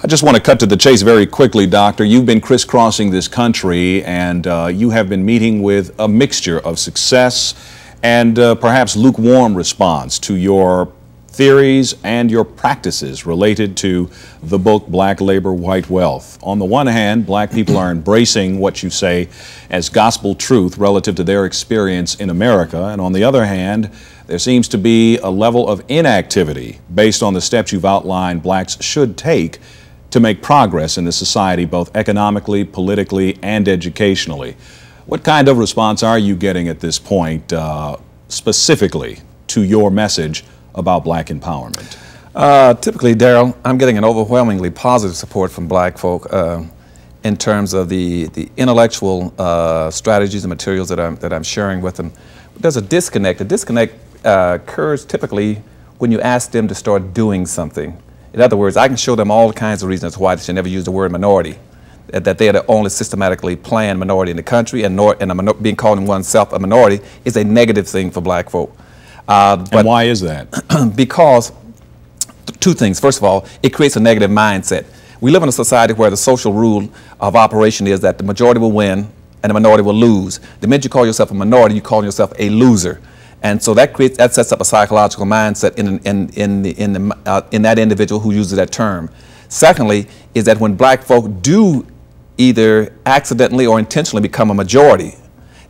I just want to cut to the chase very quickly, Doctor. You've been crisscrossing this country, and you have been meeting with a mixture of success and perhaps lukewarm response to your theories and your practices related to the book Black Labor, White Wealth. On the one hand, black people are embracing what you say as gospel truth relative to their experience in America, and on the other hand, there seems to be a level of inactivity based on the steps you've outlined blacks should take to make progress in the society, both economically, politically, and educationally. What kind of response are you getting at this point, specifically to your message about black empowerment? Typically, Daryl, I'm getting an overwhelmingly positive support from black folk in terms of the intellectual strategies and materials that I'm sharing with them. But there's a disconnect. A disconnect occurs typically when you ask them to start doing something. In other words, I can show them all kinds of reasons why they should never use the word minority, that they are the only systematically planned minority in the country, and being called oneself a minority is a negative thing for black folk. And why is that? Because two things. First of all, it creates a negative mindset. We live in a society where the social rule of operation is that the majority will win and the minority will lose. The minute you call yourself a minority, you call yourself a loser. And so that sets up a psychological mindset in that individual who uses that term. Secondly, is that when black folk do either accidentally or intentionally become a majority,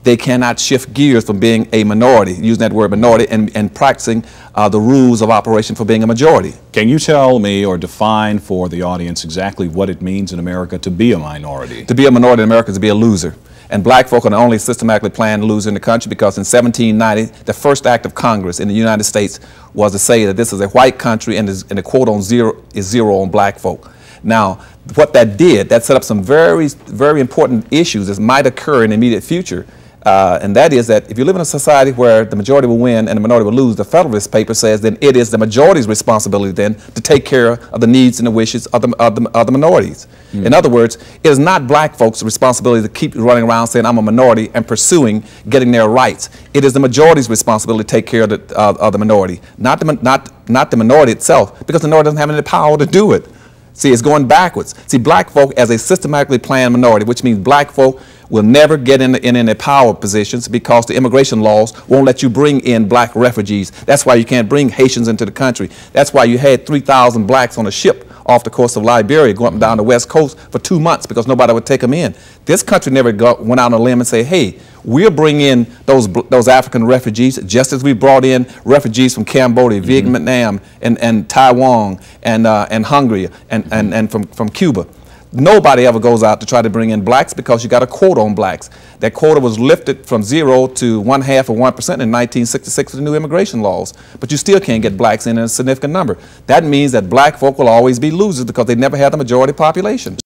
they cannot shift gears from being a minority, using that word minority, and practicing the rules of operation for being a majority. Can you tell me or define for the audience exactly what it means in America to be a minority? To be a minority in America is to be a loser. And black folk are the only systematically planned loser in the country, because in 1790, the first act of Congress in the United States was to say that this is a white country and the quote on zero is zero on black folk. Now, what that did, that set up some very, very important issues that might occur in the immediate future. And that is that if you live in a society where the majority will win and the minority will lose, the Federalist paper says then it is the majority's responsibility then to take care of the needs and the wishes of the minorities. In other words, it is not black folks' responsibility to keep running around saying I'm a minority and pursuing getting their rights. It is the majority's responsibility to take care of the minority, not the minority itself, because the minority doesn't have any power to do it. See, it's going backwards. See, black folk as a systematically planned minority, which means black folk will never get in any power positions because the immigration laws won't let you bring in black refugees. That's why you can't bring Haitians into the country. That's why you had 3,000 blacks on a ship off the coast of Liberia going up and down the west coast for 2 months because nobody would take them in. This country never went out on a limb and say, hey, we'll bring in those African refugees just as we brought in refugees from Cambodia, Vietnam, and Taiwan, and Hungary, and from Cuba. Nobody ever goes out to try to bring in blacks because you got a quota on blacks. That quota was lifted from 0 to 1/2 of 1% in 1966 with the new immigration laws. But you still can't get blacks in a significant number. That means that black folk will always be losers because they never had the majority population.